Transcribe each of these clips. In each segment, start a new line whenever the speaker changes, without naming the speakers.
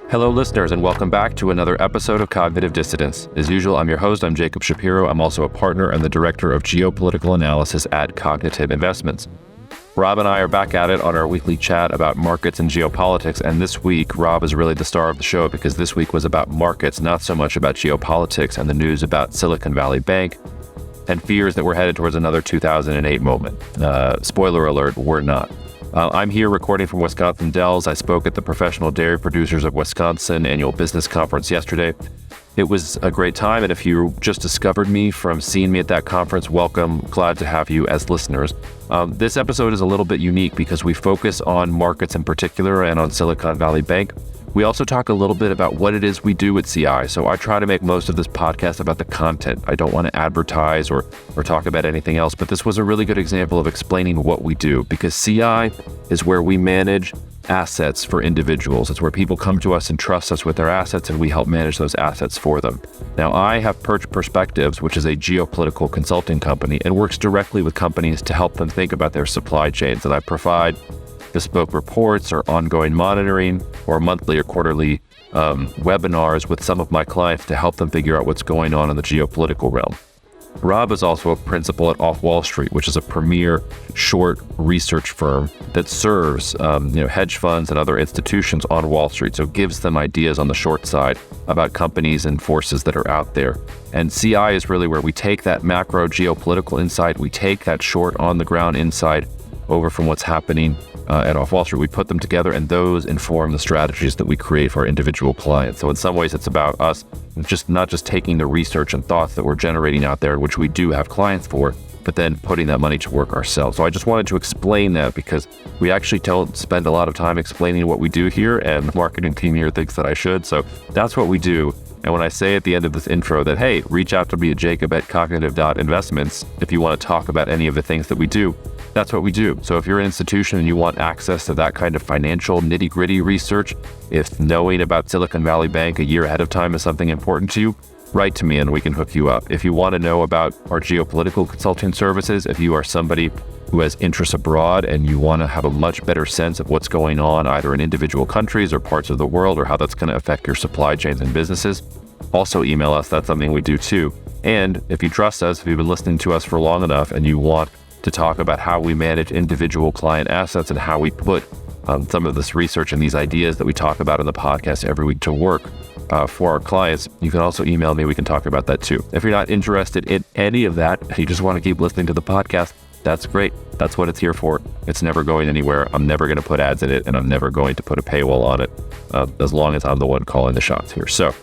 Hello, listeners, and welcome back to another episode of Cognitive Dissidence. As usual, I'm your host. I'm Jacob Shapiro. I'm also a partner and the director of geopolitical analysis at Cognitive Investments. Rob and I are back at it on our weekly chat about markets and geopolitics, and this week, Rob is really the star of the show because this week was about markets, not so much about geopolitics and the news about Silicon Valley Bank and fears that we're headed towards another 2008 moment. Spoiler alert, we're not. I'm here recording from Wisconsin Dells. I spoke at the Professional Dairy Producers of Wisconsin annual business conference yesterday. It was a great time, and if you just discovered me from seeing me at that conference, welcome. Glad to have you as listeners. This episode is a little bit unique because we focus on markets in particular and on Silicon Valley Bank. We also talk a little bit about what it is we do at CI. So I try to make most of this podcast about the content. I don't want to advertise or talk about anything else, but this was a really good example of explaining what we do, because CI is where we manage assets for individuals. It's where people come to us and trust us with their assets, and we help manage those assets for them. Now, I have Perch Perspectives, which is a geopolitical consulting company and works directly with companies to help them think about their supply chains. And I provide bespoke reports or ongoing monitoring or monthly or quarterly webinars with some of my clients to help them figure out what's going on in the geopolitical realm. Rob is also a principal at Off Wall Street, which is a premier short research firm that serves hedge funds and other institutions on Wall Street. So it gives them ideas on the short side about companies and forces that are out there. And CI is really where we take that macro geopolitical insight, we take that short on the ground insight over from what's happening at Off Wall Street. We put them together, and those inform the strategies that we create for our individual clients. So in some ways, it's about us not just taking the research and thoughts that we're generating out there, which we do have clients for, but then putting that money to work ourselves. So I just wanted to explain that because we actually don't spend a lot of time explaining what we do here, and the marketing team here thinks that I should. So that's what we do. And when I say at the end of this intro that, hey, reach out to me at jacob@cognitive.investments if you want to talk about any of the things that we do, that's what we do. So if you're an institution and you want access to that kind of financial nitty-gritty research, if knowing about Silicon Valley Bank a year ahead of time is something important to you, write to me and we can hook you up. If you want to know about our geopolitical consulting services, if you are somebody who has interests abroad and you want to have a much better sense of what's going on either in individual countries or parts of the world or how that's going to affect your supply chains and businesses, also email us. That's something we do too. And if you trust us, if you've been listening to us for long enough and you want to talk about how we manage individual client assets and how we put some of this research and these ideas that we talk about in the podcast every week to work for our clients, you can also email me. We can talk about that too. If you're not interested in any of that, you just want to keep listening to the podcast, that's great. That's what it's here for. It's never going anywhere. I'm never going to put ads in it, and I'm never going to put a paywall on it as long as I'm the one calling the shots here. So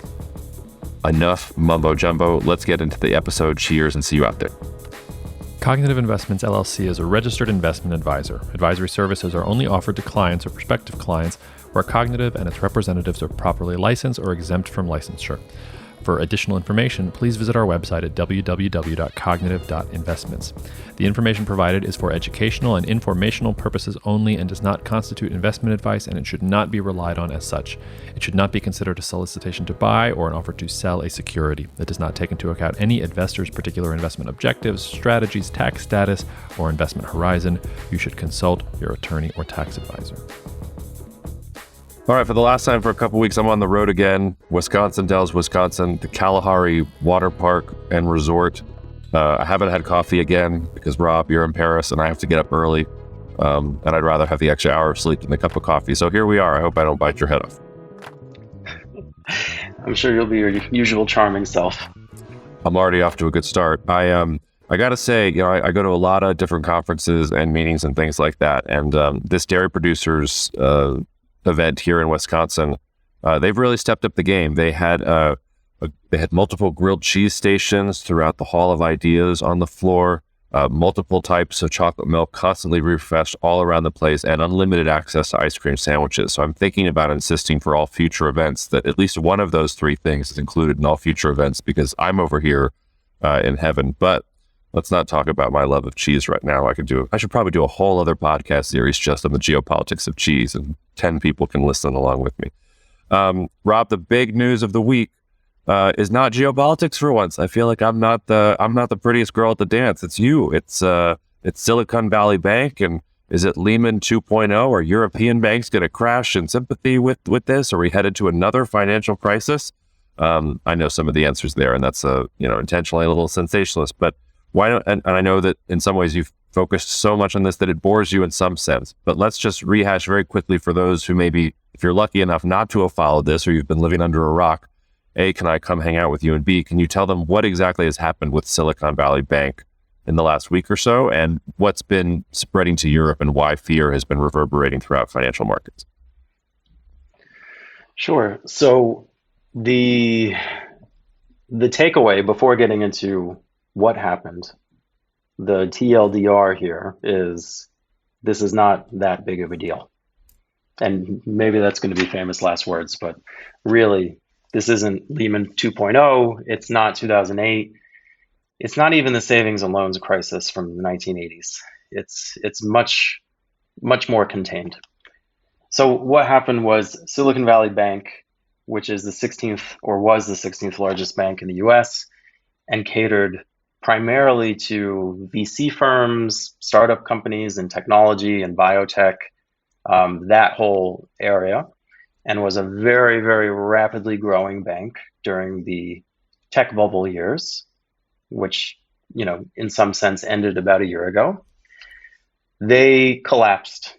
enough mumbo jumbo. Let's get into the episode. Cheers and see you out there.
Cognitive Investments LLC is a registered investment advisor. Advisory services are only offered to clients or prospective clients where Cognitive and its representatives are properly licensed or exempt from licensure. For additional information, please visit our website at www.cognitive.investments. The information provided is for educational and informational purposes only and does not constitute investment advice, and it should not be relied on as such. It should not be considered a solicitation to buy or an offer to sell a security. It does not take into account any investor's particular investment objectives, strategies, tax status, or investment horizon. You should consult your attorney or tax advisor.
All right, for the last time for a couple weeks, I'm on the road again. Wisconsin Dells, Wisconsin, the Kalahari Water Park and Resort. I haven't had coffee again because, Rob, you're in Paris and I have to get up early. And I'd rather have the extra hour of sleep than a cup of coffee. So here we are. I hope I don't bite your head off.
I'm sure you'll be your usual charming self.
I'm already off to a good start. I got to say, I go to a lot of different conferences and meetings and things like that. And this Dairy Producers event here in Wisconsin, they've really stepped up the game. They had multiple grilled cheese stations throughout the Hall of Ideas on the floor, multiple types of chocolate milk constantly refreshed all around the place, and unlimited access to ice cream sandwiches. So I'm thinking about insisting for all future events that at least one of those three things is included in all future events, because I'm over here in heaven. But let's not talk about my love of cheese right now. I should probably do a whole other podcast series just on the geopolitics of cheese, and 10 people can listen along with me. Rob, the big news of the week is not geopolitics for once. I feel like I'm not the prettiest girl at the dance. It's you. It's Silicon Valley Bank, and Is it Lehman 2.0? Are European banks going to crash in sympathy with this? Are we headed to another financial crisis? I know some of the answers there, and that's intentionally a little sensationalist. But why don't? And I know that in some ways you've focused so much on this that it bores you in some sense. But let's just rehash very quickly for those who maybe, if you're lucky enough not to have followed this, or you've been living under a rock. A, can I come hang out with you? And B, can you tell them what exactly has happened with Silicon Valley Bank in the last week or so, and what's been spreading to Europe and why fear has been reverberating throughout financial markets?
Sure. So the takeaway before getting into what happened, the TLDR here is this is not that big of a deal. And maybe that's going to be famous last words, but really, this isn't Lehman 2.0. It's not 2008. It's not even the savings and loans crisis from the 1980s. It's much, much more contained. So what happened was Silicon Valley Bank, which is the 16th or was the 16th largest bank in the US and catered primarily to VC firms, startup companies in technology and biotech, that whole area, and was a very, very rapidly growing bank during the tech bubble years, which, in some sense ended about a year ago. They collapsed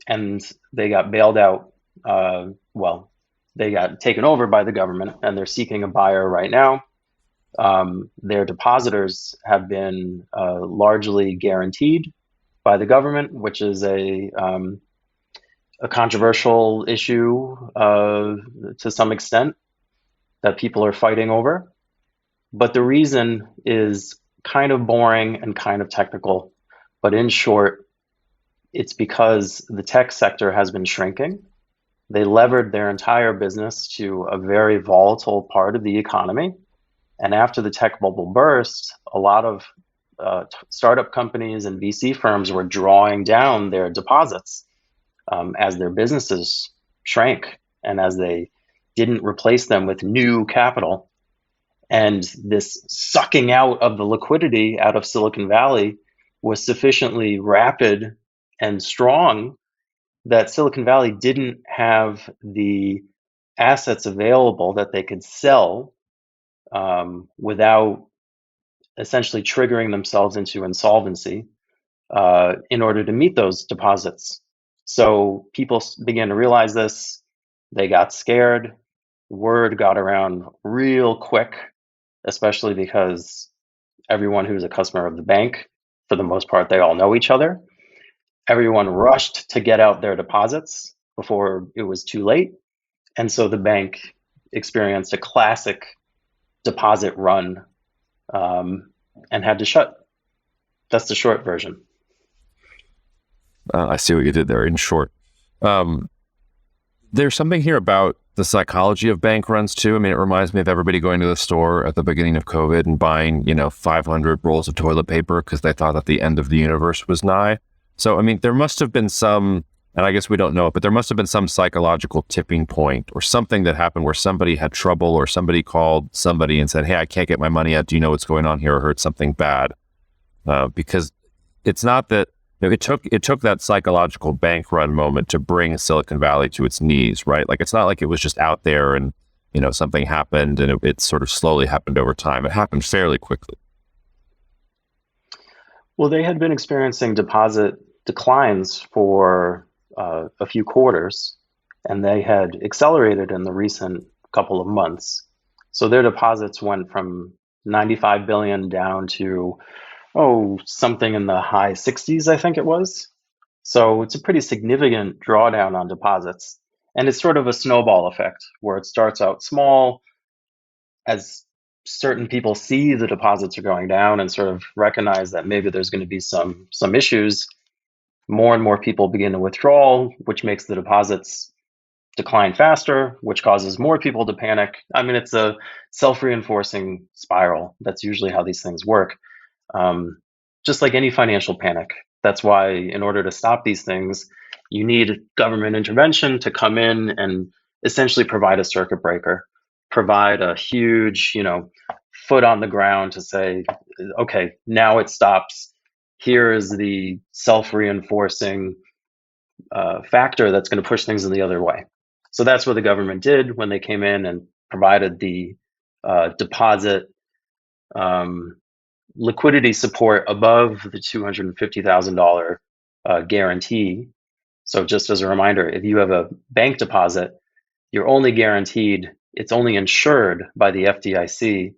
and they got bailed out. They got taken over by the government and they're seeking a buyer right now. Their depositors have been largely guaranteed by the government, which is a controversial issue to some extent that people are fighting over. But the reason is kind of boring and kind of technical. But in short, it's because the tech sector has been shrinking. They levered their entire business to a very volatile part of the economy. And after the tech bubble burst, a lot of startup companies and VC firms were drawing down their deposits as their businesses shrank and as they didn't replace them with new capital. And this sucking out of the liquidity out of Silicon Valley was sufficiently rapid and strong that Silicon Valley didn't have the assets available that they could sell without essentially triggering themselves into insolvency in order to meet those deposits. So people began to realize this. They got scared. Word got around real quick, especially because everyone who's a customer of the bank, for the most part, they all know each other. Everyone rushed to get out their deposits before it was too late. And so the bank experienced a classic deposit run and had to shut. That's the short version.
I see what you did there. In short, there's something here about the psychology of bank runs too. I mean, it reminds me of everybody going to the store at the beginning of COVID and buying, 500 rolls of toilet paper because they thought that the end of the universe was nigh. So, I mean, there must have been some, and I guess we don't know it, but there must have been some psychological tipping point or something that happened where somebody had trouble or somebody called somebody and said, hey, I can't get my money out. Do you know what's going on here? Or heard something bad? Because it's not that, it took that psychological bank run moment to bring Silicon Valley to its knees, right? Like, it's not like it was just out there and, something happened and it sort of slowly happened over time. It happened fairly quickly.
Well, they had been experiencing deposit declines for a few quarters, and they had accelerated in the recent couple of months. So their deposits went from 95 billion down to something in the high 60s, I think it was. So it's a pretty significant drawdown on deposits. And it's sort of a snowball effect where it starts out small as certain people see the deposits are going down and sort of recognize that maybe there's going to be some issues. More and more people begin to withdraw, which makes the deposits decline faster, which causes more people to panic. I mean, it's a self-reinforcing spiral. That's usually how these things work. Just like any financial panic. That's why in order to stop these things, you need government intervention to come in and essentially provide a circuit breaker, provide a huge, foot on the ground to say, okay, now it stops. here is the self-reinforcing factor that's going to push things in the other way. So that's what the government did when they came in and provided the deposit liquidity support above the $250,000 guarantee. So just as a reminder, if you have a bank deposit, you're only guaranteed, it's only insured by the FDIC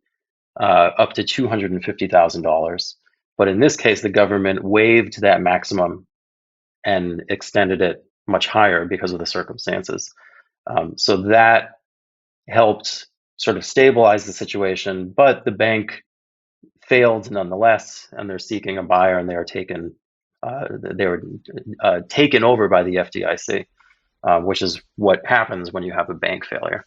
up to $250,000. But in this case, the government waived that maximum and extended it much higher because of the circumstances. So that helped sort of stabilize the situation, but the bank failed nonetheless, and they're seeking a buyer, and they were taken over by the FDIC, which is what happens when you have a bank failure.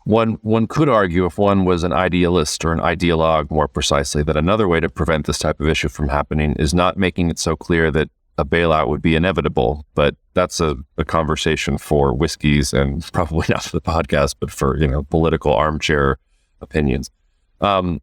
One could argue, if one was an idealist or an ideologue more precisely, that another way to prevent this type of issue from happening is not making it so clear that a bailout would be inevitable. But that's a conversation for whiskeys and probably not for the podcast, but for, political armchair opinions. I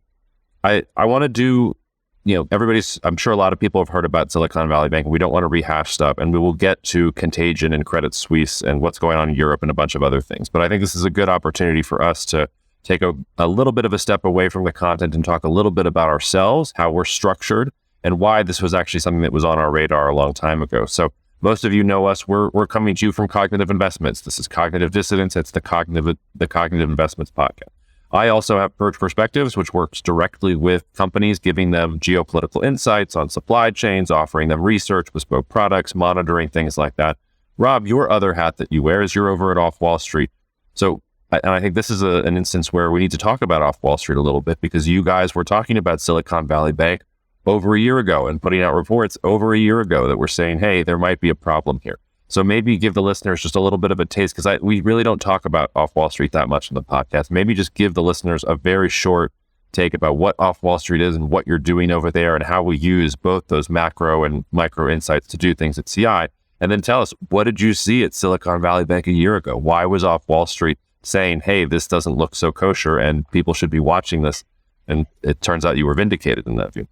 want to do, I'm sure a lot of people have heard about Silicon Valley Bank, and we don't want to rehash stuff, and we will get to contagion and Credit Suisse and what's going on in Europe and a bunch of other things. But I think this is a good opportunity for us to take a little bit of a step away from the content and talk a little bit about ourselves, how we're structured, and why this was actually something that was on our radar a long time ago. So most of you know us. We're coming to you from Cognitive Investments. This is Cognitive Dissidence. It's the Cognitive Investments podcast. I also have Perch Perspectives, which works directly with companies, giving them geopolitical insights on supply chains, offering them research, bespoke products, monitoring, things like that. Rob, your other hat that you wear is you're over at Off Wall Street. So, and I think this is an instance where we need to talk about Off Wall Street a little bit, because you guys were talking about Silicon Valley Bank over a year ago and putting out reports over a year ago that were saying, hey, there might be a problem here. So maybe give the listeners just a little bit of a taste, because we really don't talk about Off Wall Street that much in the podcast. Maybe just give the listeners a very short take about what Off Wall Street is and what you're doing over there and how we use both those macro and micro insights to do things at CI. And then tell us, what did you see at Silicon Valley Bank a year ago? Why was Off Wall Street saying, hey, this doesn't look so kosher and people should be watching this? And it turns out you were vindicated in that view.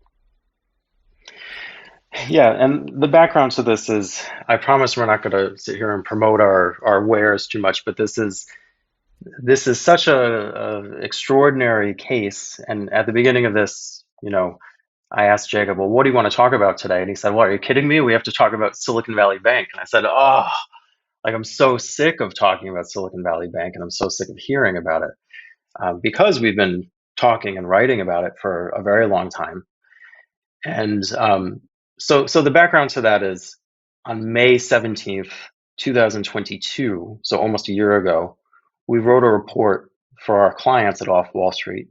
Yeah, and the background to this is, I promise we're not going to sit here and promote our wares too much, but this is such a extraordinary case. And at the beginning of this, I asked Jacob, well, what do you want to talk about today? And he said, well, are you kidding me? We have to talk about Silicon Valley Bank. And I said, I'm so sick of talking about Silicon Valley Bank, and I'm so sick of hearing about it, because we've been talking and writing about it for a very long time. And so the background to that is, on May 17th, 2022, so almost a year ago, we wrote a report for our clients at Off Wall Street.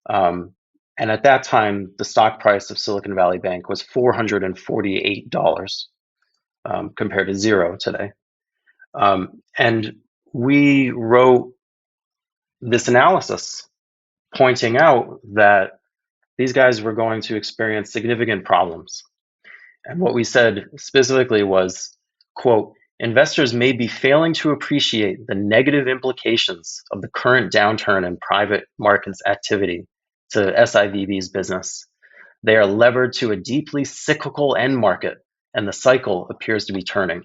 And at that time, the stock price of Silicon Valley Bank was $448, compared to zero today. And we wrote this analysis pointing out that these guys were going to experience significant problems. And what we said specifically was, quote, investors may be failing to appreciate the negative implications of the current downturn in private markets activity to SIVB's business. They are levered to a deeply cyclical end market, and the cycle appears to be turning.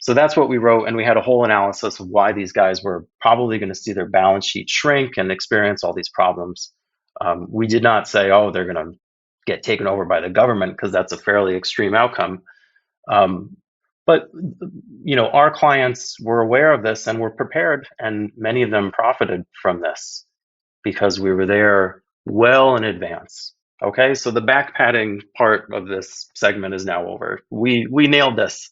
So that's what we wrote, and we had a whole analysis of why these guys were probably going to see their balance sheet shrink and experience all these problems. We did not say, oh, they're going to get taken over by the government, because that's a fairly extreme outcome. But our clients were aware of this and were prepared, and many of them profited from this because we were there well in advance. Okay, so the back padding part of this segment is now over. We nailed this.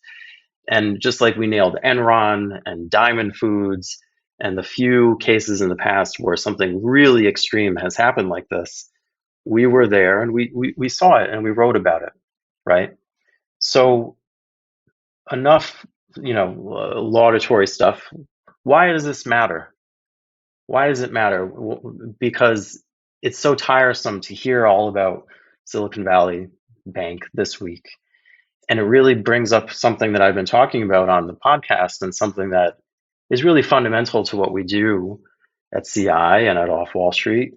And just like we nailed Enron and Diamond Foods and the few cases in the past where something really extreme has happened like this, we were there and we saw it and we wrote about it, right? So enough, laudatory stuff. Why does this matter? Why does it matter? Because it's so tiresome to hear all about Silicon Valley Bank this week. And it really brings up something that I've been talking about on the podcast, and something that is really fundamental to what we do at CI and at Off Wall Street,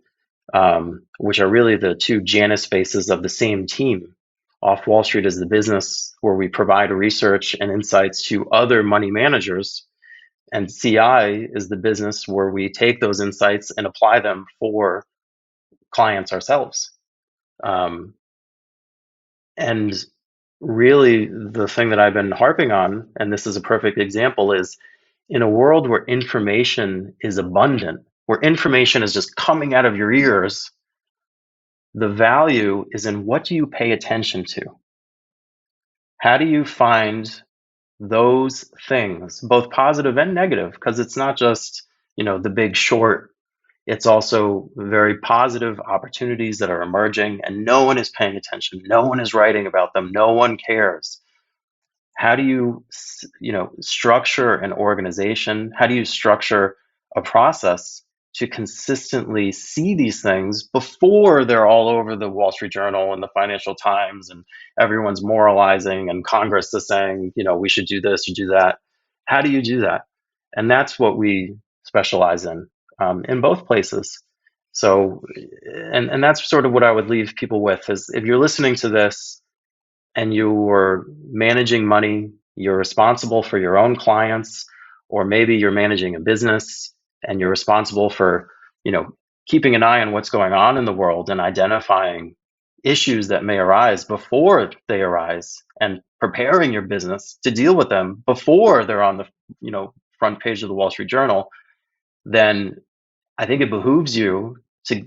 which are really the two Janus faces of the same team. Off Wall Street is the business where we provide research and insights to other money managers. And CI is the business where we take those insights and apply them for clients ourselves. And really, the thing that I've been harping on, and this is a perfect example, is in a world where information is abundant, where information is just coming out of your ears, the value is in what do you pay attention to? How do you find those things, both positive and negative? Because it's not just, the big short. It's also very positive opportunities that are emerging, and no one is paying attention. No one is writing about them. No one cares. How do you, structure an organization? How do you structure a process to consistently see these things before they're all over the Wall Street Journal and the Financial Times and everyone's moralizing and Congress is saying, we should do this, you do that? How do you do that? And that's what we specialize in both places. So, and that's sort of what I would leave people with is if you're listening to this and you're managing money, you're responsible for your own clients, or maybe you're managing a business and you're responsible for, keeping an eye on what's going on in the world and identifying issues that may arise before they arise and preparing your business to deal with them before they're on the, front page of the Wall Street Journal, then I think it behooves you to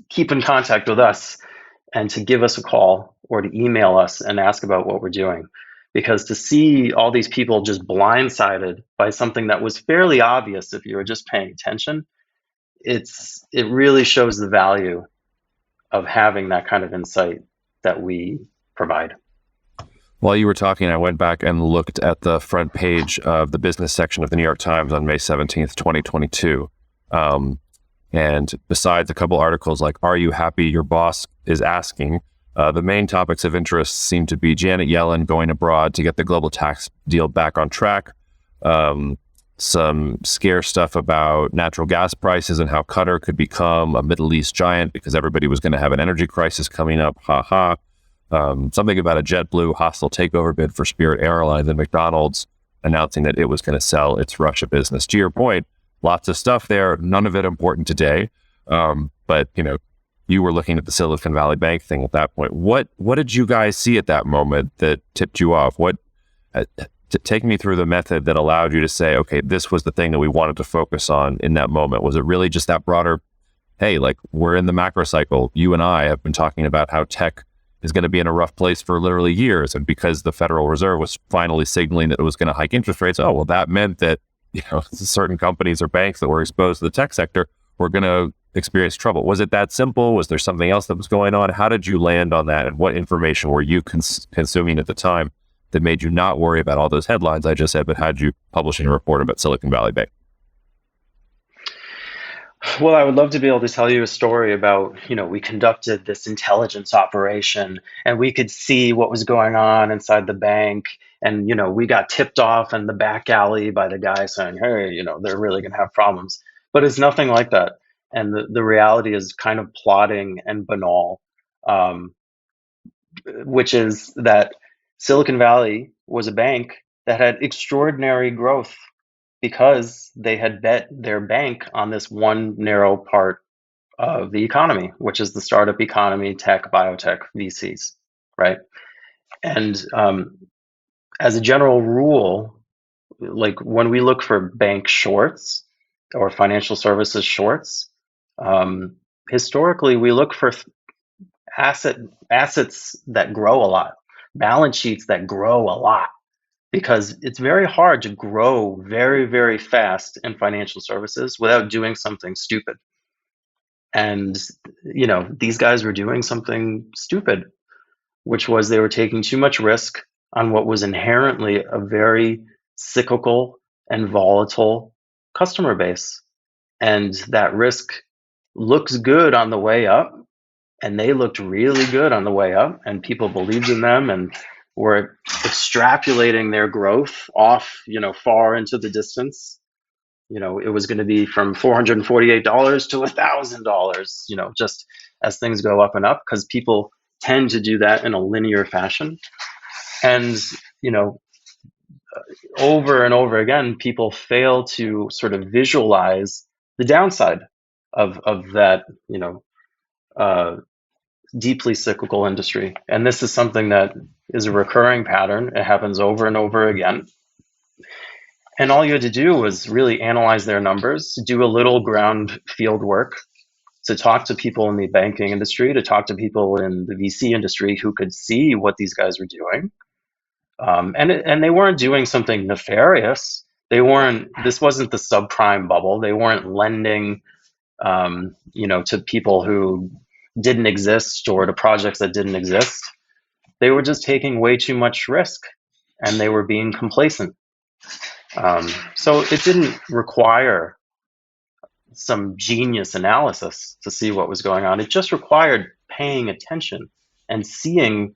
keep in contact with us and to give us a call or to email us and ask about what we're doing. Because to see all these people just blindsided by something that was fairly obvious if you were just paying attention, it really shows the value of having that kind of insight that we provide.
While you were talking, I went back and looked at the front page of the business section of the New York Times on May 17th, 2022. And besides a couple articles like, "Are you happy your boss is asking?" The main topics of interest seem to be Janet Yellen going abroad to get the global tax deal back on track, some scare stuff about natural gas prices and how Qatar could become a Middle East giant because everybody was going to have an energy crisis coming up, something about a JetBlue hostile takeover bid for Spirit Airlines and McDonald's announcing that it was going to sell its Russia business. To your point, lots of stuff there, none of it important today. But, you were looking at the Silicon Valley Bank thing at that point. What did you guys see at that moment that tipped you off? Take me through the method that allowed you to say, okay, this was the thing that we wanted to focus on in that moment. Was it really just that broader, hey, like we're in the macro cycle. You and I have been talking about how tech is going to be in a rough place for literally years. And because the Federal Reserve was finally signaling that it was going to hike interest rates, that meant that, certain companies or banks that were exposed to the tech sector were going to experience trouble. Was it that simple? Was there something else that was going on? How did you land on that? And what information were you consuming at the time that made you not worry about all those headlines I just said, but had you publishing a report about Silicon Valley Bank?
Well, I would love to be able to tell you a story about, we conducted this intelligence operation and we could see what was going on inside the bank. And, we got tipped off in the back alley by the guy saying, hey, they're really going to have problems. But it's nothing like that. And the reality is kind of plotting and banal, which is that Silicon Valley was a bank that had extraordinary growth because they had bet their bank on this one narrow part of the economy, which is the startup economy, tech, biotech, VCs, right? And as a general rule, like when we look for bank shorts or financial services shorts, historically we look for assets that grow a lot, balance sheets that grow a lot, because it's very hard to grow very, very fast in financial services without doing something stupid. And, these guys were doing something stupid, which was they were taking too much risk on what was inherently a very cyclical and volatile customer base. And that risk looks good on the way up, and they looked really good on the way up, and people believed in them and were extrapolating their growth off, far into the distance. It was going to be from $448 to $1,000, just as things go up and up, because people tend to do that in a linear fashion. And, over and over again, people fail to sort of visualize the downside of that, uh, deeply cyclical industry. And this is something that is a recurring pattern. It happens over and over again. And all you had to do was really analyze their numbers, do a little ground field work, to talk to people in the banking industry, to talk to people in the VC industry who could see what these guys were doing. And they weren't doing something nefarious. This wasn't the subprime bubble. They weren't lending, to people who didn't exist or to projects that didn't exist. They were just taking way too much risk and they were being complacent. So it didn't require some genius analysis to see what was going on. It just required paying attention and seeing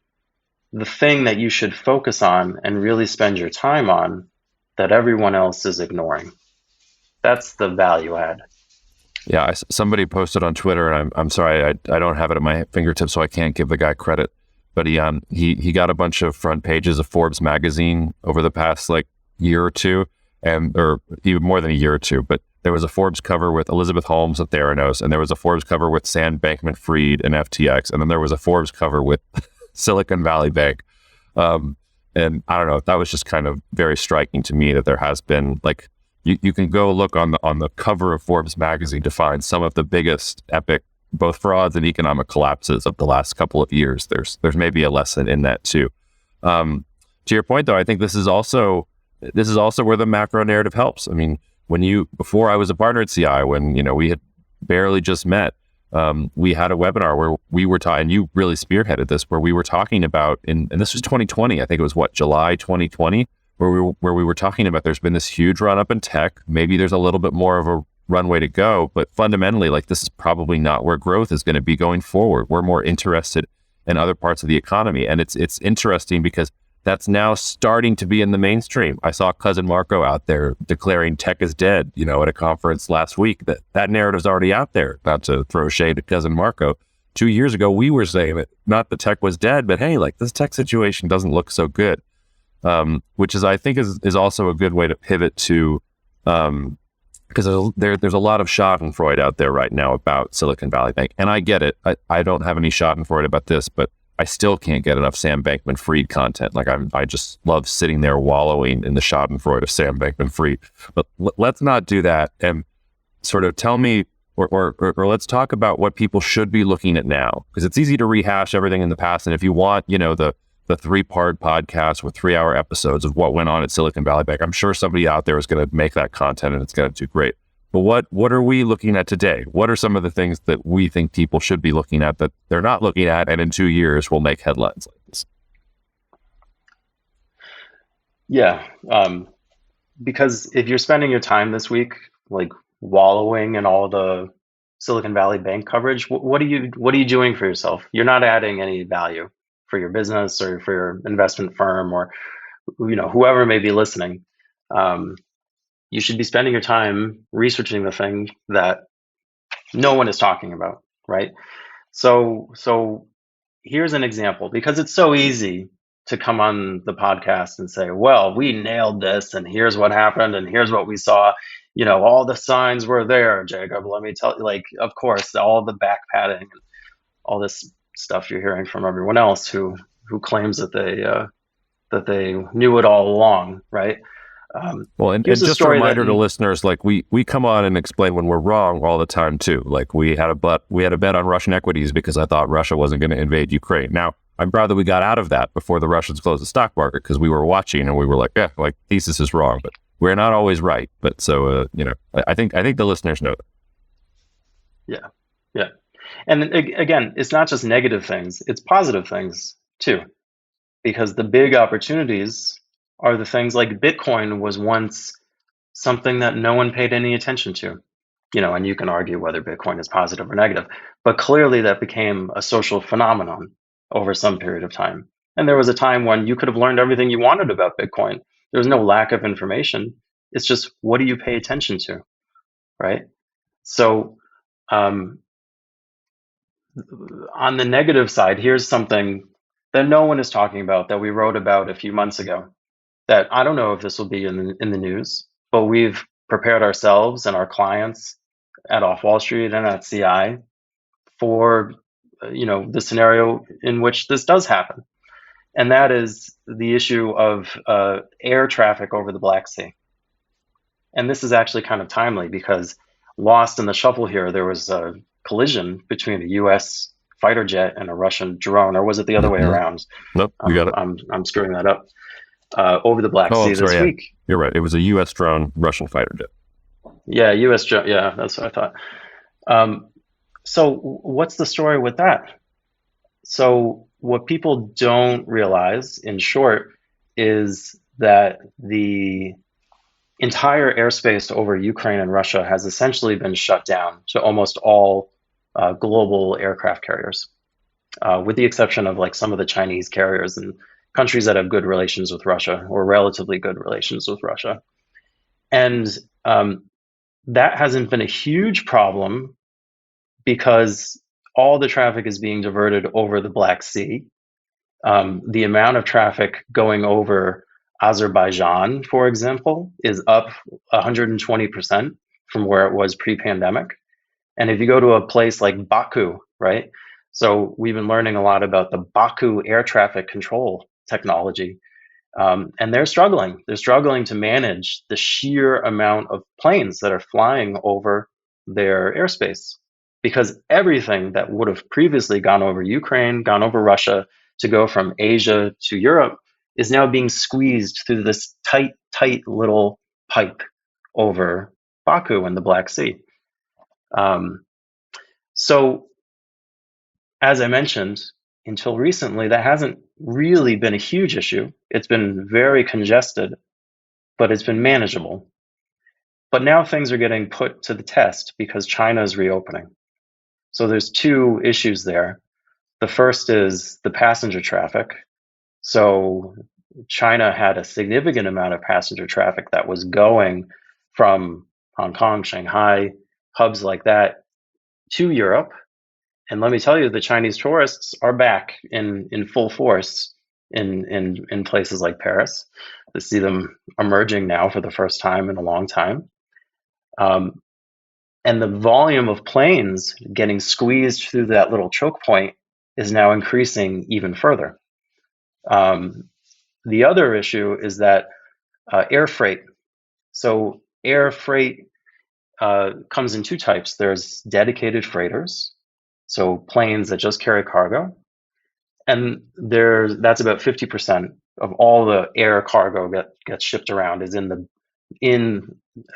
the thing that you should focus on and really spend your time on that everyone else is ignoring. That's the value add.
Yeah, somebody posted on Twitter, and I'm sorry, I don't have it at my fingertips, so I can't give the guy credit. But he got a bunch of front pages of Forbes magazine over the past year or two, or even more than a year or two. But there was a Forbes cover with Elizabeth Holmes at Theranos, and there was a Forbes cover with Sam Bankman-Fried and FTX, and then there was a Forbes cover with Silicon Valley Bank. And I don't know, that was just kind of very striking to me that there has been you can go look on the cover of Forbes magazine to find some of the biggest epic both frauds and economic collapses of the last couple of years. There's maybe a lesson in that too. To your point though, I think this is also where the macro narrative helps. I mean, before I was a partner at CI, when we had barely just met, we had a webinar where we were talking, and you really spearheaded this, where we were talking about, and this was 2020, I think it was July 2020, where we were talking about there's been this huge run up in tech. Maybe there's a little bit more of a runway to go, but fundamentally, this is probably not where growth is going to be going forward. We're more interested in other parts of the economy. And it's interesting because that's now starting to be in the mainstream. I saw Cousin Marco out there declaring tech is dead, at a conference last week. That narrative's already out there, about to throw shade at Cousin Marco. 2 years ago, we were saying that not the tech was dead, but hey, this tech situation doesn't look so good. Which I think is also a good way to pivot to, because there's a lot of schadenfreude out there right now about Silicon Valley Bank. And I get it. I don't have any schadenfreude about this, but I still can't get enough Sam Bankman-Fried content. I just love sitting there wallowing in the schadenfreude of Sam Bankman-Fried. But let's not do that, and sort of tell me, or let's talk about what people should be looking at now, because it's easy to rehash everything in the past. And if you want, the 3-part podcast with 3-hour episodes of what went on at Silicon Valley Bank, I'm sure somebody out there is going to make that content and it's going to do great. But what are we looking at today? What are some of the things that we think people should be looking at that they're not looking at, and in 2 years will make headlines like this?
Yeah, because if you're spending your time this week wallowing in all the Silicon Valley Bank coverage, what are you doing for yourself? You're not adding any value for your business or for your investment firm, or whoever may be listening. You should be spending your time researching the thing that no one is talking about, right? So here's an example, because it's so easy to come on the podcast and say, well, we nailed this, and here's what happened, and here's what we saw. All the signs were there, Jacob. Let me tell you, of course, all the back padding and all this stuff you're hearing from everyone else who claims that they knew it all along, right?
Well, and just a reminder to listeners, we come on and explain when we're wrong all the time too. We had a bet on Russian equities because I thought Russia wasn't going to invade Ukraine. Now, I'm proud that we got out of that before the Russians closed the stock market, because we were watching and we were thesis is wrong, but we're not always right. But so, I think the listeners know that.
Yeah. And again, it's not just negative things, it's positive things too, because the big opportunities are the things like Bitcoin was once something that no one paid any attention to, and you can argue whether Bitcoin is positive or negative, but clearly that became a social phenomenon over some period of time. And there was a time when you could have learned everything you wanted about Bitcoin. There was no lack of information. It's just, what do you pay attention to, right? So, on the negative side, here's something that no one is talking about that we wrote about a few months ago. That I don't know if this will be in the news, but we've prepared ourselves and our clients at Off Wall Street and at CI for the scenario in which this does happen, and that is the issue of air traffic over the Black Sea. And this is actually kind of timely because lost in the shuffle here, there was a collision between a U.S. fighter jet and a Russian drone, or was it the other way around?
Nope, you got it.
I'm screwing that up. Over the Black Sea this week.
You're right. It was a U.S. drone, Russian fighter jet.
Yeah, U.S. drone. Yeah, that's what I thought. So what's the story with that? So what people don't realize, in short, is that the entire airspace over Ukraine and Russia has essentially been shut down to almost all global aircraft carriers, with the exception of like some of the Chinese carriers and countries that have good relations with Russia or relatively good relations with Russia. And that hasn't been a huge problem because all the traffic is being diverted over the Black Sea. The amount of traffic going over Azerbaijan, for example, is up 120% from where it was pre-pandemic. And if you go to a place like Baku, right? So we've been learning a lot about the Baku air traffic control technology. And they're struggling. They're struggling to manage the sheer amount of planes that are flying over their airspace, because everything that would have previously gone over Ukraine, gone over Russia to go from Asia to Europe is now being squeezed through this tight little pipe over Baku and the Black Sea. So, as I mentioned, until recently, that hasn't really been a huge issue. It's been very congested, but it's been manageable. But now things are getting put to the test because China is reopening. So there's two issues there. The first is the passenger traffic. So China had a significant amount of passenger traffic that was going from Hong Kong, Shanghai, hubs like that to Europe. And let me tell you, the Chinese tourists are back in full force in places like Paris. To see them emerging now for the first time in a long time. And the volume of planes getting squeezed through that little choke point is now increasing even further. The other issue is that air freight. So air freight comes in two types. There's dedicated freighters, so planes that just carry cargo, and that's about 50% of all the air cargo that gets shipped around is in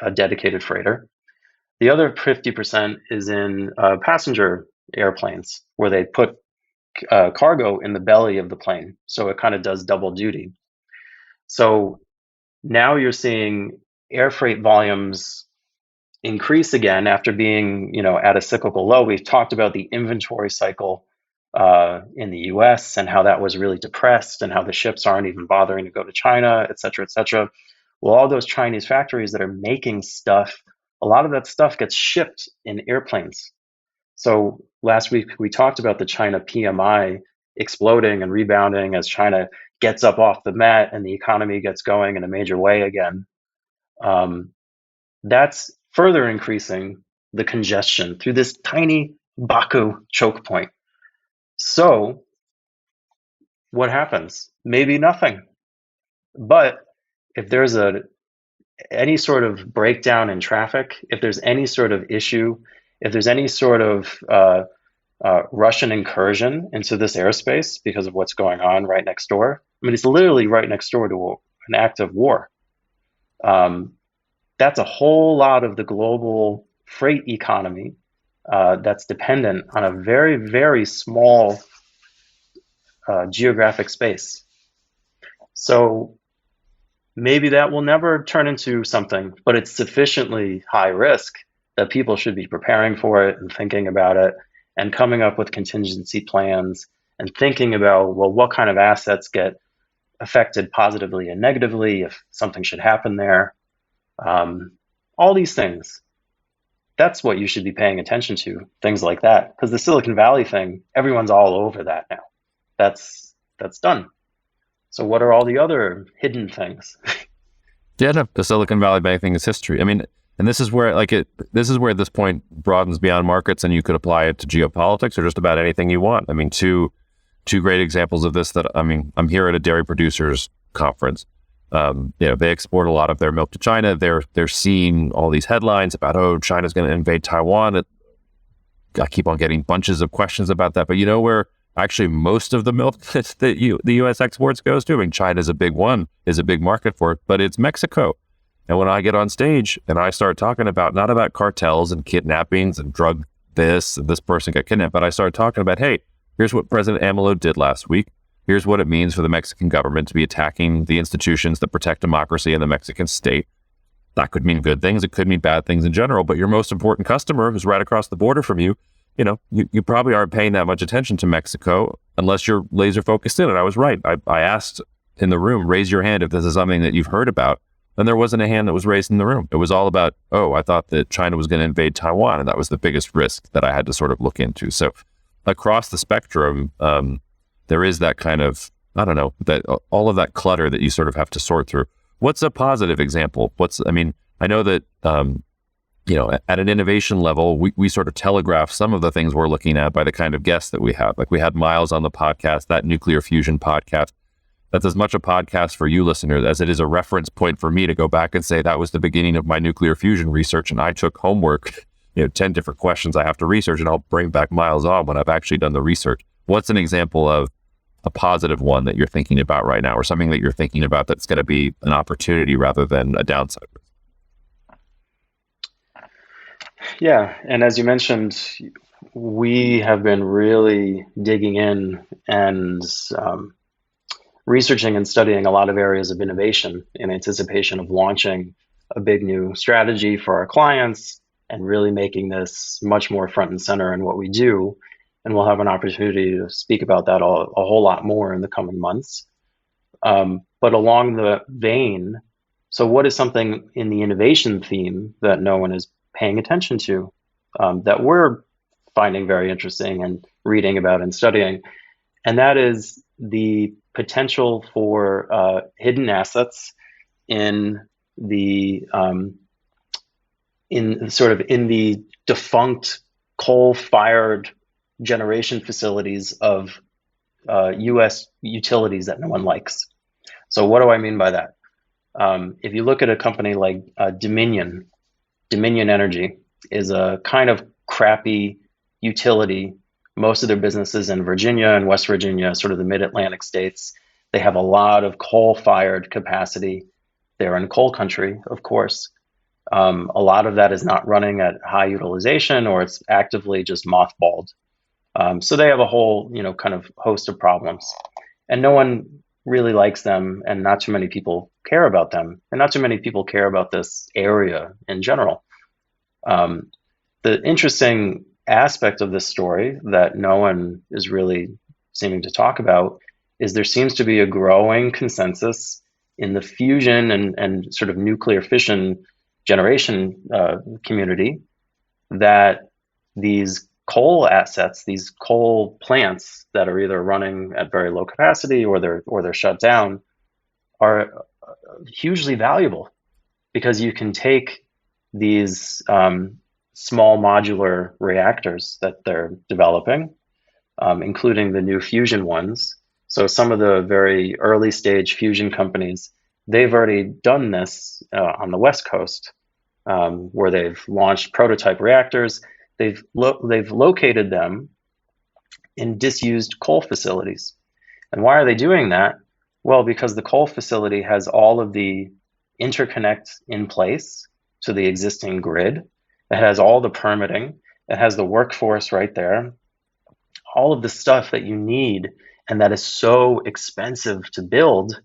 a dedicated freighter. The other 50% is in passenger airplanes, where they put cargo in the belly of the plane, so it kind of does double duty. So now you're seeing air freight volumes increase again after being, at a cyclical low. We've talked about the inventory cycle in the US and how that was really depressed and how the ships aren't even bothering to go to China, et cetera, et cetera. Well, all those Chinese factories that are making stuff, a lot of that stuff gets shipped in airplanes. So last week we talked about the China PMI exploding and rebounding as China gets up off the mat and the economy gets going in a major way again. That's further increasing the congestion through this tiny Baku choke point. So what happens? Maybe nothing. But if there's any sort of breakdown in traffic, if there's any sort of issue, if there's any sort of Russian incursion into this airspace because of what's going on right next door, I mean, it's literally right next door to an active war. That's a whole lot of the global freight economy that's dependent on a very, very small geographic space. So maybe that will never turn into something, but it's sufficiently high risk that people should be preparing for it and thinking about it and coming up with contingency plans and thinking about, well, what kind of assets get affected positively and negatively if something should happen there. All these things. That's what you should be paying attention to, things like that. Because the Silicon Valley thing, everyone's all over that now. That's done. So what are all the other hidden things?
Yeah, no, the Silicon Valley Bank thing is history. I mean, and this is where this point broadens beyond markets, and you could apply it to geopolitics or just about anything you want. I mean, two great examples of this I'm here at a dairy producers conference. They export a lot of their milk to China. They're seeing all these headlines about, oh, China's going to invade Taiwan. I keep on getting bunches of questions about that. But you know where actually most of the milk that the U.S. exports goes to? I mean, China's a big market for it, but it's Mexico. And when I get on stage and I start talking not about cartels and kidnappings and drug this and this person got kidnapped, but I start talking about, hey, here's what President AMLO did last week. Here's what it means for the Mexican government to be attacking the institutions that protect democracy in the Mexican state. That could mean good things. It could mean bad things in general. But your most important customer who's right across the border from you, you probably aren't paying that much attention to Mexico unless you're laser focused in it. I was right. I asked in the room, raise your hand if this is something that you've heard about. And there wasn't a hand that was raised in the room. It was all about, I thought that China was going to invade Taiwan. And that was the biggest risk that I had to sort of look into. So across the spectrum, there is that kind of, I don't know, that all of that clutter that you sort of have to sort through. What's a positive example? I know that, at an innovation level, we sort of telegraph some of the things we're looking at by the kind of guests that we have. Like we had Miles on the podcast, that nuclear fusion podcast. That's as much a podcast for you listeners as it is a reference point for me to go back and say that was the beginning of my nuclear fusion research. And I took homework, 10 different questions I have to research, and I'll bring back Miles on when I've actually done the research. What's an example of a positive one that you're thinking about right now, or something that you're thinking about that's going to be an opportunity rather than a downside?
Yeah, and as you mentioned, we have been really digging in and researching and studying a lot of areas of innovation in anticipation of launching a big new strategy for our clients and really making this much more front and center in what we do. And we'll have an opportunity to speak about that a whole lot more in the coming months. But along the vein, so what is something in the innovation theme that no one is paying attention to, that we're finding very interesting and reading about and studying? And that is the potential for hidden assets in the defunct coal-fired generation facilities of U.S. utilities that no one likes. So what do I mean by that? If you look at a company like Dominion Energy is a kind of crappy utility. Most of their businesses in Virginia and West Virginia, sort of the mid-Atlantic states. They have a lot of coal-fired capacity. They're in coal country, of course. A lot of that is not running at high utilization, or it's actively just mothballed. So they have a whole, kind of host of problems, and no one really likes them, and not too many people care about them, and not too many people care about this area in general. The interesting aspect of this story that no one is really seeming to talk about is there seems to be a growing consensus in the fusion and sort of nuclear fission generation community that these coal assets, these coal plants that are either running at very low capacity or they're shut down, are hugely valuable, because you can take these small modular reactors that they're developing, including the new fusion ones. So some of the very early stage fusion companies, they've already done this on the West Coast, where they've launched prototype reactors. They've located them in disused coal facilities. And why are they doing that? Well, because the coal facility has all of the interconnect in place to the existing grid. It has all the permitting. It has the workforce right there. All of the stuff that you need and that is so expensive to build,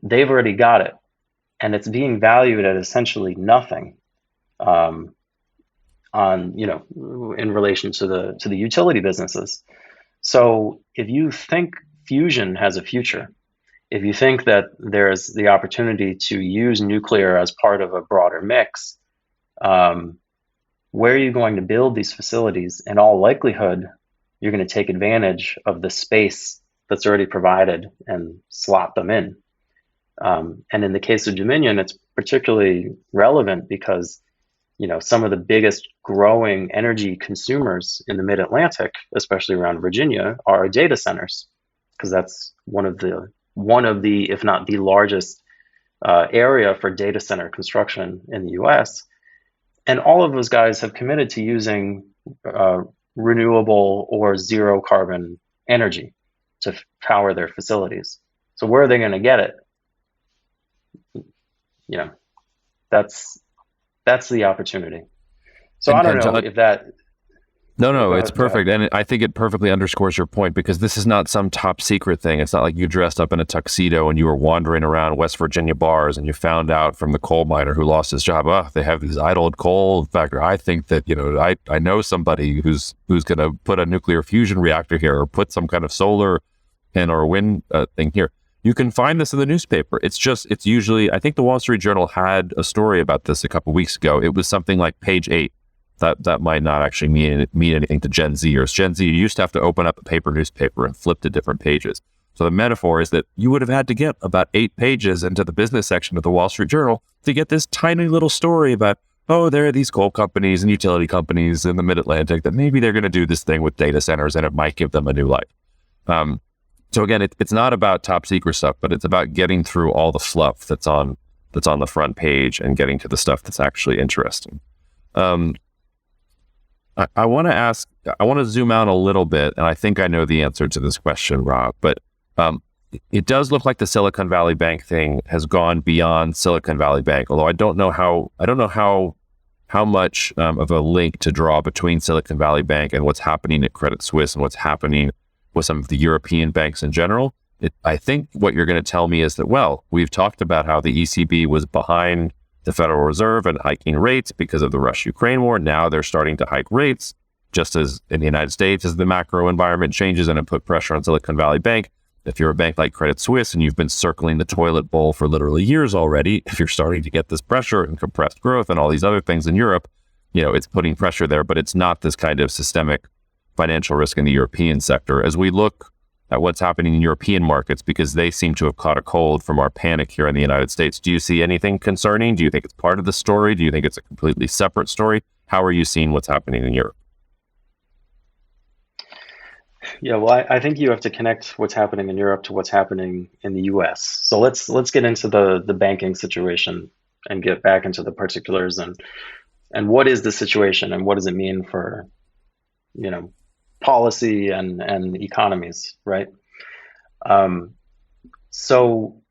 they've already got it. And it's being valued at essentially nothing in relation to the utility businesses. So if you think fusion has a future, if you think that there's the opportunity to use nuclear as part of a broader mix, where are you going to build these facilities? In all likelihood, you're going to take advantage of the space that's already provided and slot them in. And in the case of Dominion, it's particularly relevant because some of the biggest growing energy consumers in the Mid-Atlantic, especially around Virginia, are data centers, because that's one of the, if not the largest area for data center construction in the U.S. And all of those guys have committed to using renewable or zero carbon energy to power their facilities. So where are they going to get it? That's the opportunity. So I don't know if that.
No, it's perfect. And I think it perfectly underscores your point, because this is not some top secret thing. It's not like you dressed up in a tuxedo and you were wandering around West Virginia bars and you found out from the coal miner who lost his job, they have these idled coal. In fact, I think that, I know somebody who's going to put a nuclear fusion reactor here, or put some kind of solar and or wind thing here. You can find this in the newspaper. It's usually, I think the Wall Street Journal had a story about this a couple of weeks ago. It was something like page 8. That might not actually mean anything to Gen Zers. Gen Z, you used to have to open up a paper newspaper and flip to different pages. So the metaphor is that you would have had to get about 8 pages into the business section of the Wall Street Journal to get this tiny little story about, there are these coal companies and utility companies in the Mid-Atlantic that maybe they're going to do this thing with data centers and it might give them a new life. So again, it's not about top secret stuff, but it's about getting through all the fluff that's on the front page and getting to the stuff that's actually interesting. I want to zoom out a little bit, and I think I know the answer to this question, Rob, but it does look like the Silicon Valley Bank thing has gone beyond Silicon Valley Bank, although I don't know how much of a link to draw between Silicon Valley Bank and what's happening at Credit Suisse and what's happening with some of the European banks in general. I think what you're going to tell me is that, we've talked about how the ECB was behind the Federal Reserve and hiking rates because of the Russia-Ukraine war. Now they're starting to hike rates, just as in the United States, as the macro environment changes and it put pressure on Silicon Valley Bank. If you're a bank like Credit Suisse and you've been circling the toilet bowl for literally years already, if you're starting to get this pressure and compressed growth and all these other things in Europe, it's putting pressure there, but it's not this kind of systemic financial risk in the European sector. As we look at what's happening in European markets, because they seem to have caught a cold from our panic here in the United States, do you see anything concerning? Do you think it's part of the story? Do you think it's a completely separate story? How are you seeing what's happening in Europe?
Yeah, well, I think you have to connect what's happening in Europe to what's happening in the U.S. So let's get into the banking situation and get back into the particulars and what is the situation and what does it mean for policy and economies, right? So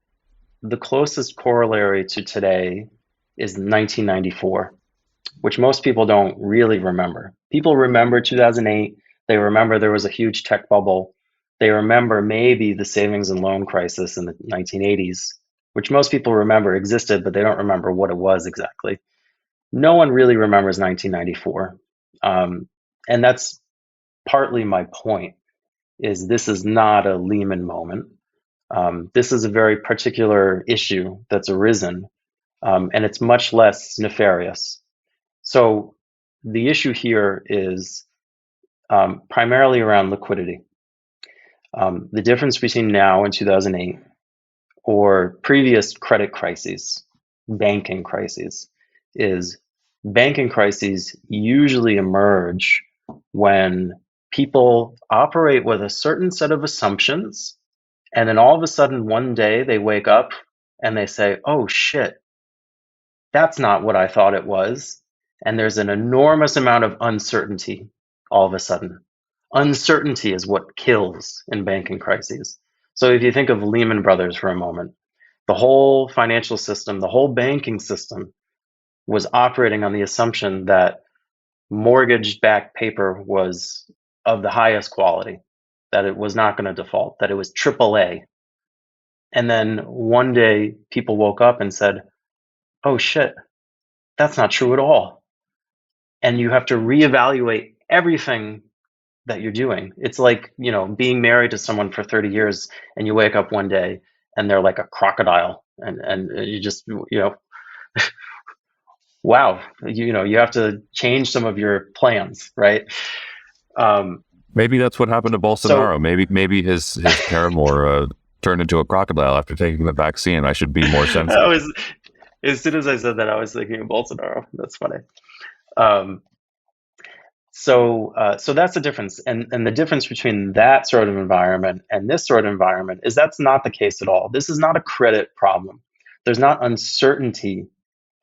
the closest corollary to today is 1994, which most people don't really remember. People remember 2008. They remember there was a huge tech bubble. They remember maybe the savings and loan crisis in the 1980s, which most people remember existed, but they don't remember what it was exactly. No one really remembers 1994. And that's partly my point, is this is not a Lehman moment. This is a very particular issue that's arisen, and it's much less nefarious. So the issue here is primarily around liquidity. The difference between now and 2008 or previous credit crises, banking crises, is banking crises usually emerge when people operate with a certain set of assumptions, and then all of a sudden one day they wake up and they say, oh shit, that's not what I thought it was. And there's an enormous amount of uncertainty all of a sudden. Uncertainty is what kills in banking crises. So if you think of Lehman Brothers for a moment, the whole financial system, the whole banking system was operating on the assumption that mortgage-backed paper was of the highest quality, that it was not going to default, that it was AAA. And then one day people woke up and said, oh shit, that's not true at all. And you have to reevaluate everything that you're doing. It's like, being married to someone for 30 years and you wake up one day and they're like a crocodile and you just, wow, you have to change some of your plans, right?
Maybe that's what happened to
So
Bolsonaro. Maybe his paramour turned into a crocodile after taking the vaccine. I should be more
I
sensitive.
was, as soon as I said that, I was thinking of Bolsonaro. That's funny. Um, so that's the difference, and the difference between that sort of environment and this sort of environment is that's not the case at all. This is not a credit problem. There's not uncertainty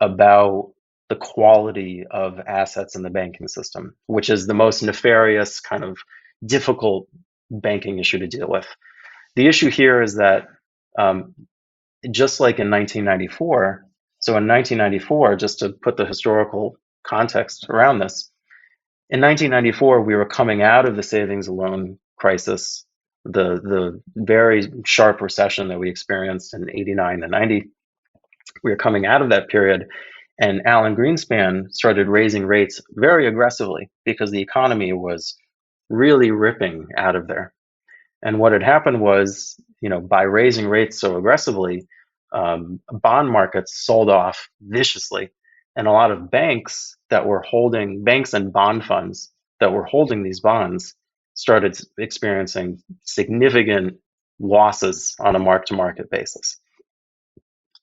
about the quality of assets in the banking system, which is the most nefarious kind of difficult banking issue to deal with. The issue here is that um, just like in 1994, so in 1994, just to put the historical context around this, in 1994, we were coming out of the savings and loan crisis, the very sharp recession that we experienced in 89 and 90. We were coming out of that period, and Alan Greenspan started raising rates very aggressively because the economy was really ripping out of there. And what had happened was, by raising rates so aggressively, bond markets sold off viciously. And a lot of banks and bond funds that were holding these bonds started experiencing significant losses on a mark to market basis.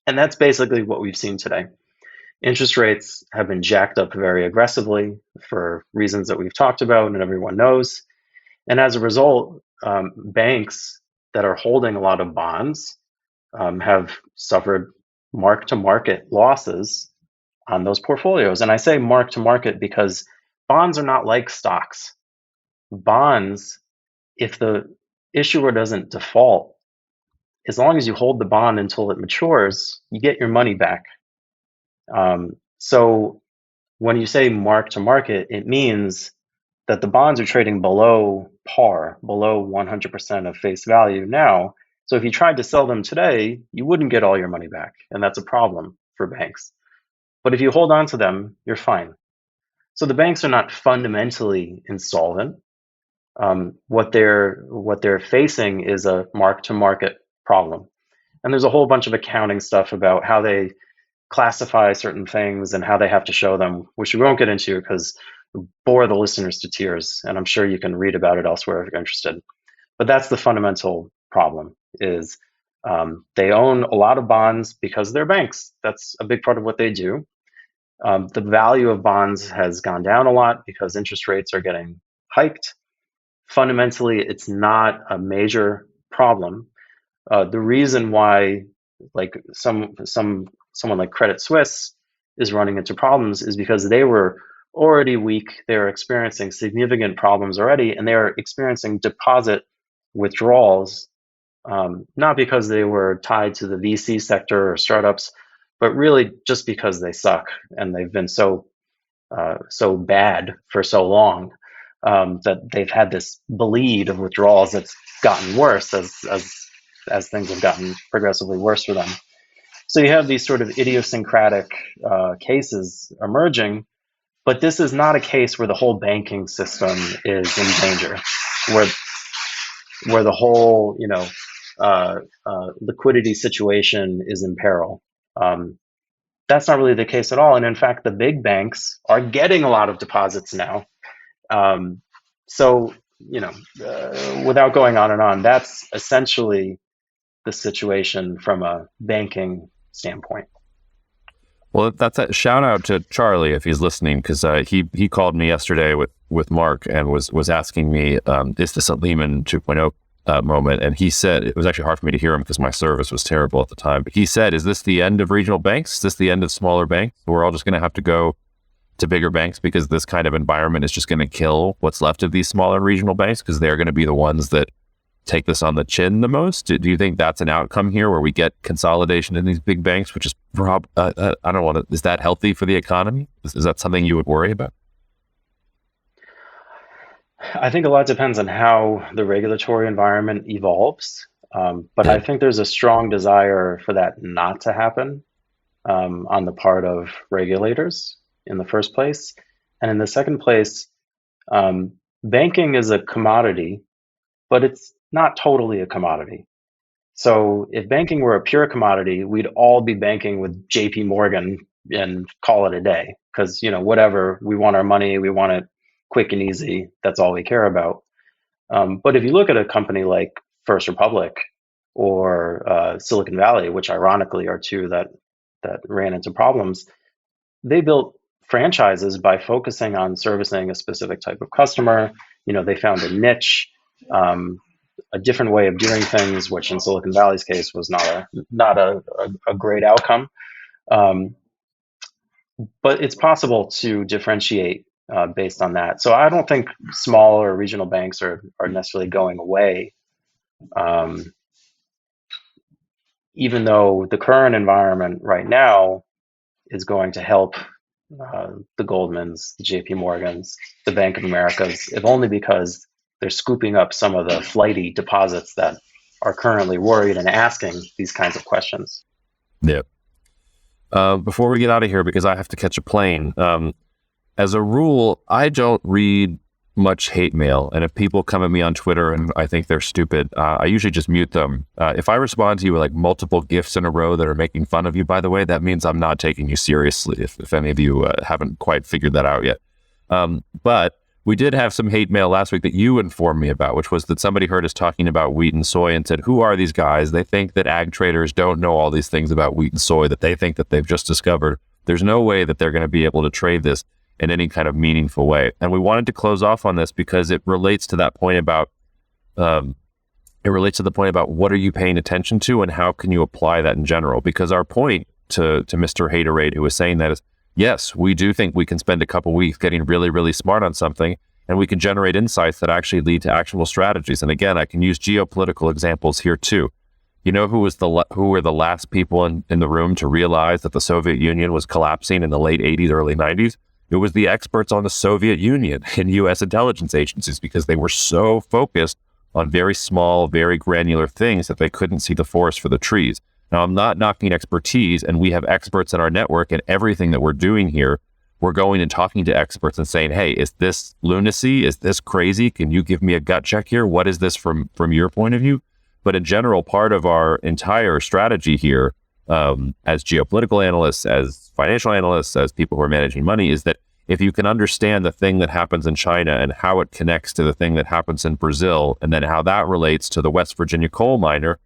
And that's basically what we've seen today. Interest rates have been jacked up very aggressively for reasons that we've talked about and everyone knows. And as a result, banks that are holding a lot of bonds have suffered mark to market losses on those portfolios. And I say mark to market because bonds are not like stocks. Bonds, if the issuer doesn't default, as long as you hold the bond until it matures, you get your money back. So when you say mark to market, it means that the bonds are trading below par, below 100% of face value now. So if you tried to sell them today, you wouldn't get all your money back. And that's a problem for banks. But if you hold on to them, you're fine. So the banks are not fundamentally insolvent. What they're facing is a mark to market problem. And there's a whole bunch of accounting stuff about how they classify certain things and how they have to show them, which we won't get into because bore the listeners to tears, and I'm sure you can read about it elsewhere if you're interested. But that's the fundamental problem: is they own a lot of bonds because they're banks. That's a big part of what they do. The value of bonds has gone down a lot because interest rates are getting hiked. Fundamentally, it's not a major problem. The reason why, like someone like Credit Suisse is running into problems is because they were already weak. They're experiencing significant problems already, and they're experiencing deposit withdrawals, not because they were tied to the VC sector or startups, but really just because they suck and they've been so bad for so long that they've had this bleed of withdrawals that's gotten worse as things have gotten progressively worse for them. So you have these sort of idiosyncratic cases emerging, but this is not a case where the whole banking system is in danger, where the whole liquidity situation is in peril. That's not really the case at all. And in fact, the big banks are getting a lot of deposits now. So without going on and on, that's essentially the situation from a banking standpoint.
Well, that's a shout out to Charlie if he's listening, because he called me yesterday with Mark and was asking me, is this a Lehman 2.0 moment? And he said, it was actually hard for me to hear him because my service was terrible at the time. But he said, is this the end of regional banks? Is this the end of smaller banks? We're all just going to have to go to bigger banks because this kind of environment is just going to kill what's left of these smaller regional banks because they're going to be the ones that take this on the chin the most. Do you think that's an outcome here where we get consolidation in these big banks, which is is that healthy for the economy? Is that something you would worry about?
I think a lot depends on how the regulatory environment evolves. But I think there's a strong desire for that not to happen on the part of regulators in the first place. And in the second place, banking is a commodity, but it's not totally a commodity. So if banking were a pure commodity, we'd all be banking with JP Morgan and call it a day. Because, whatever, we want our money, we want it quick and easy. That's all we care about. But if you look at a company like First Republic or Silicon Valley, which ironically are two that ran into problems, they built franchises by focusing on servicing a specific type of customer. They found a niche, a different way of doing things, which in Silicon Valley's case was not a great outcome. But it's possible to differentiate based on that. So I don't think small or regional banks are necessarily going away, even though the current environment right now is going to help the Goldmans, the JP Morgans, the Bank of Americas, if only because they're scooping up some of the flighty deposits that are currently worried and asking these kinds of questions.
Yeah. Before we get out of here, because I have to catch a plane, as a rule, I don't read much hate mail. And if people come at me on Twitter and I think they're stupid, I usually just mute them. If I respond to you with like multiple GIFs in a row that are making fun of you, by the way, that means I'm not taking you seriously, if any of you haven't quite figured that out yet. But we did have some hate mail last week that you informed me about, which was that somebody heard us talking about wheat and soy and said, who are these guys? They think that ag traders don't know all these things about wheat and soy that they think that they've just discovered. There's no way that they're going to be able to trade this in any kind of meaningful way. And we wanted to close off on this because it relates to that point about, what are you paying attention to and how can you apply that in general? Because our point to Mr. Haterade, who was saying that, is, yes, we do think we can spend a couple weeks getting really, really smart on something, and we can generate insights that actually lead to actionable strategies. And again, I can use geopolitical examples here too. You know who were the last people in the room to realize that the Soviet Union was collapsing in the late 80s, early 90s? It was the experts on the Soviet Union and U.S. intelligence agencies, because they were so focused on very small, very granular things that they couldn't see the forest for the trees. Now, I'm not knocking expertise, and we have experts in our network, and everything that we're doing here, we're going and talking to experts and saying, hey, is this lunacy? Is this crazy? Can you give me a gut check here? What is this from your point of view? But in general, part of our entire strategy here, as geopolitical analysts, as financial analysts, as people who are managing money, is that if you can understand the thing that happens in China and how it connects to the thing that happens in Brazil, and then how that relates to the West Virginia coal miner,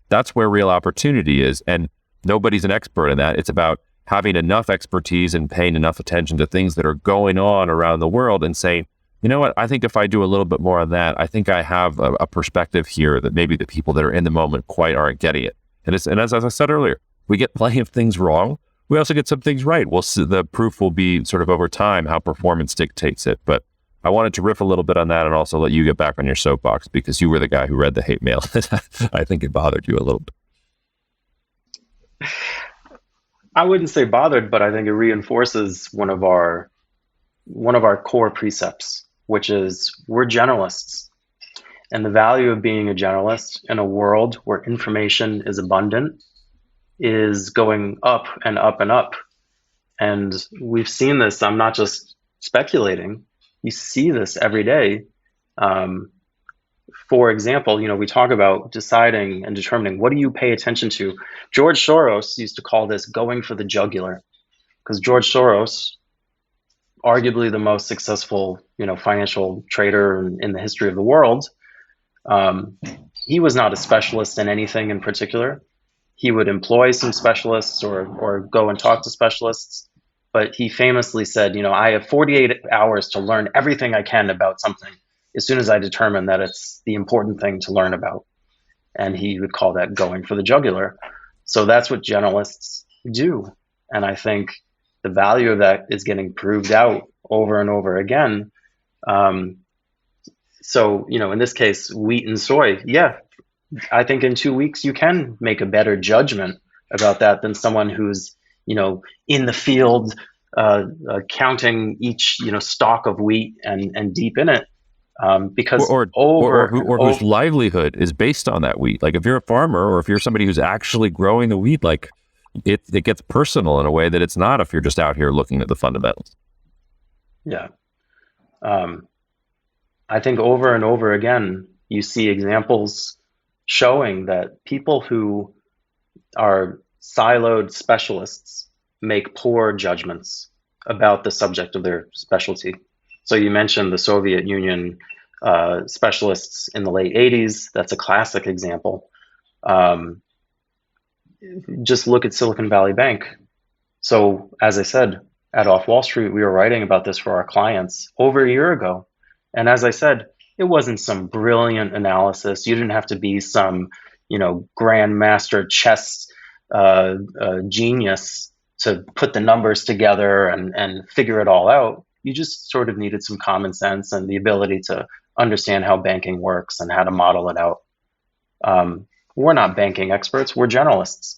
that's where real opportunity is. And nobody's an expert in that. It's about having enough expertise and paying enough attention to things that are going on around the world and saying, you know what, I think if I do a little bit more on that, I think I have a perspective here that maybe the people that are in the moment quite aren't getting it. And as I said earlier, we get plenty of things wrong. We also get some things right. We'll see, the proof will be sort of over time how performance dictates it. But I wanted to riff a little bit on that and also let you get back on your soapbox, because you were the guy who read the hate mail. I think it bothered you a little bit.
I wouldn't say bothered, but I think it reinforces one of our core precepts, which is we're generalists. And the value of being a generalist in a world where information is abundant is going up and up and up. And we've seen this. I'm not just speculating. You see this every day. For example, we talk about deciding and determining what do you pay attention to. George Soros used to call this going for the jugular, because George Soros, arguably the most successful, financial trader in the history of the world, he was not a specialist in anything in particular. He would employ some specialists or go and talk to specialists. But he famously said, I have 48 hours to learn everything I can about something as soon as I determine that it's the important thing to learn about. And he would call that going for the jugular. So that's what generalists do. And I think the value of that is getting proved out over and over again. So, in this case, wheat and soy, yeah, I think in 2 weeks you can make a better judgment about that than someone who's, in the field counting each, stalk of wheat and deep in it. Because whose livelihood is based on that wheat. Like if you're a farmer or if you're somebody who's actually growing the wheat, like it gets personal in a way that it's not if you're just out here looking at the fundamentals. Yeah. I think over and over again, you see examples showing that people who are siloed specialists make poor judgments about the subject of their specialty. So you mentioned the Soviet Union specialists in the late 80s. That's a classic example. Just look at Silicon Valley Bank. So as I said, at Off Wall Street, we were writing about this for our clients over a year ago. And as I said, it wasn't some brilliant analysis. You didn't have to be some, grandmaster chess genius to put the numbers together and figure it all out. You just sort of needed some common sense and the ability to understand how banking works and how to model it out. We're not banking experts, we're generalists.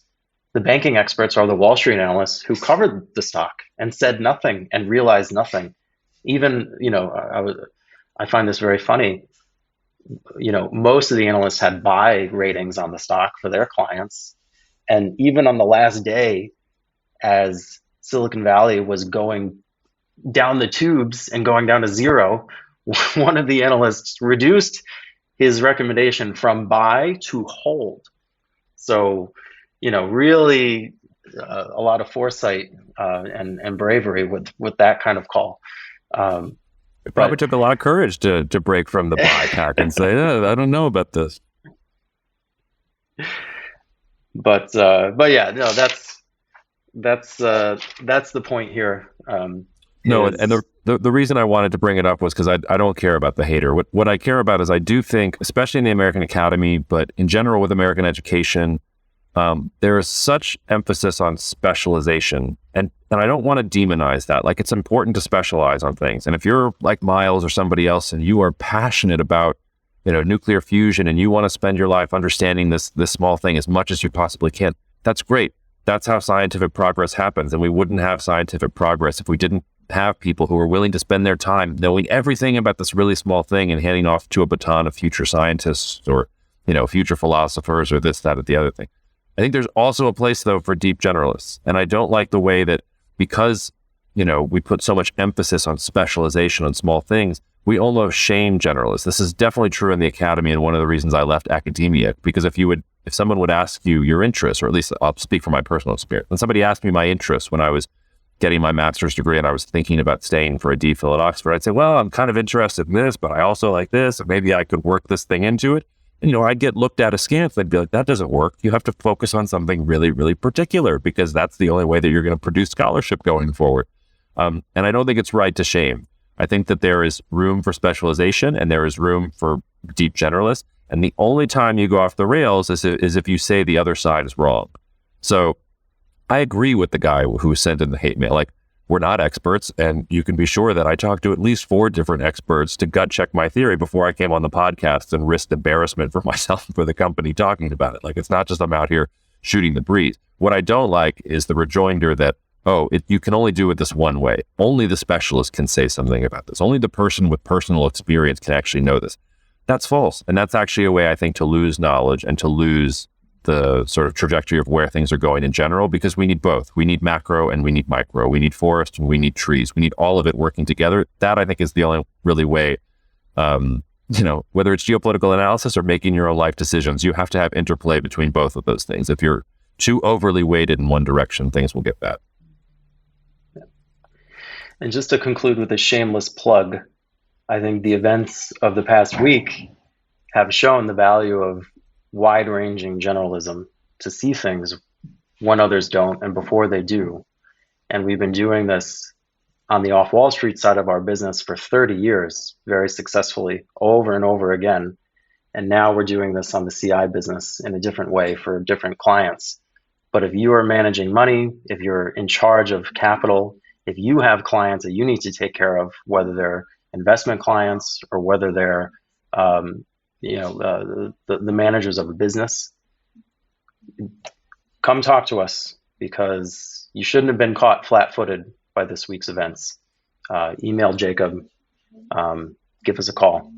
The banking experts are the Wall Street analysts who covered the stock and said nothing and realized nothing. Even, I find this very funny. Most of the analysts had buy ratings on the stock for their clients. And even on the last day, as Silicon Valley was going down the tubes and going down to zero, one of the analysts reduced his recommendation from buy to hold. So, really a lot of foresight and bravery with that kind of call.
It probably took a lot of courage to break from the buy pack and say, I don't know about this. But yeah, no, that's the point here. No, and the reason I wanted to bring it up was because I don't care about the hater. What I care about is I do think, especially in the American Academy, but in general with American education, there is such emphasis on specialization, and I don't want to demonize that. Like, it's important to specialize on things. And if you're like Miles or somebody else and you are passionate about, nuclear fusion and you want to spend your life understanding this small thing as much as you possibly can, that's great. That's how scientific progress happens. And we wouldn't have scientific progress if we didn't have people who are willing to spend their time knowing everything about this really small thing and handing off to a baton of future scientists or, future philosophers or this, that, or the other thing. I think there's also a place, though, for deep generalists. And I don't like the way that because, we put so much emphasis on specialization on small things, we almost shame generalists. This is definitely true in the academy, and one of the reasons I left academia, because if someone would ask you your interests, or at least I'll speak from my personal experience, when somebody asked me my interests when I was getting my master's degree and I was thinking about staying for a DPhil at Oxford, I'd say, well, I'm kind of interested in this, but I also like this, and maybe I could work this thing into it. And, I'd get looked at askance. They'd be like, that doesn't work. You have to focus on something really, really particular because that's the only way that you're going to produce scholarship going forward. And I don't think it's right to shame. I think that there is room for specialization and there is room for deep generalists. And the only time you go off the rails is if you say the other side is wrong. So I agree with the guy who sent in the hate mail. Like, we're not experts, and you can be sure that I talked to at least 4 different experts to gut check my theory before I came on the podcast and risked embarrassment for myself and for the company talking about it. Like, it's not just I'm out here shooting the breeze. What I don't like is the rejoinder that, you can only do it this one way. Only the specialist can say something about this. Only the person with personal experience can actually know this. That's false. And that's actually a way, I think, to lose knowledge and to lose the sort of trajectory of where things are going in general, because we need both. We need macro and we need micro. We need forest and we need trees. We need all of it working together. That, I think, is the only really way, whether it's geopolitical analysis or making your own life decisions, you have to have interplay between both of those things. If you're too overly weighted in one direction, things will get bad.
And just to conclude with a shameless plug, I think the events of the past week have shown the value of wide-ranging generalism to see things when others don't and before they do. And we've been doing this on the Off Wall Street side of our business for 30 years, very successfully, over and over again. And now we're doing this on the CI business in a different way for different clients. But if you are managing money, if you're in charge of capital, if you have clients that you need to take care of, whether they're investment clients or whether they're the managers of a business, come talk to us, because you shouldn't have been caught flat-footed by this week's events. Email Jacob, give us a call.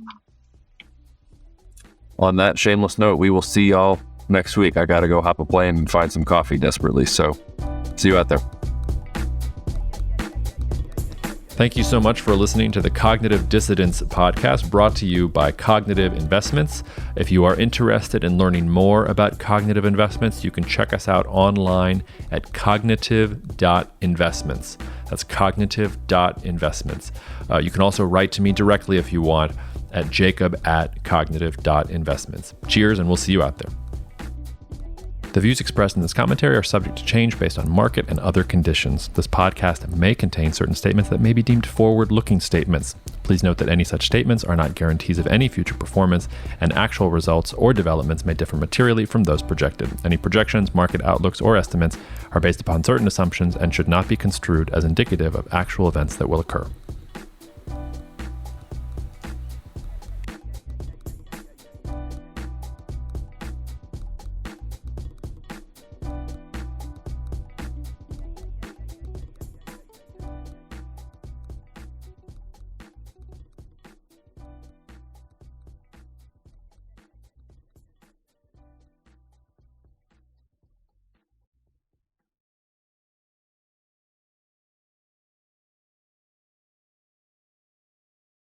On that shameless note, we will see y'all next week. I got to go hop a plane and find some coffee desperately. So see you out there.
Thank you so much for listening to the Cognitive Dissidence podcast, brought to you by Cognitive Investments. If you are interested in learning more about cognitive investments, you can check us out online at cognitive.investments. That's cognitive.investments. You can also write to me directly if you want at jacob@cognitive.investments. Cheers, and we'll see you out there. The views expressed in this commentary are subject to change based on market and other conditions. This podcast may contain certain statements that may be deemed forward-looking statements. Please note that any such statements are not guarantees of any future performance, and actual results or developments may differ materially from those projected. Any projections, market outlooks, or estimates are based upon certain assumptions and should not be construed as indicative of actual events that will occur.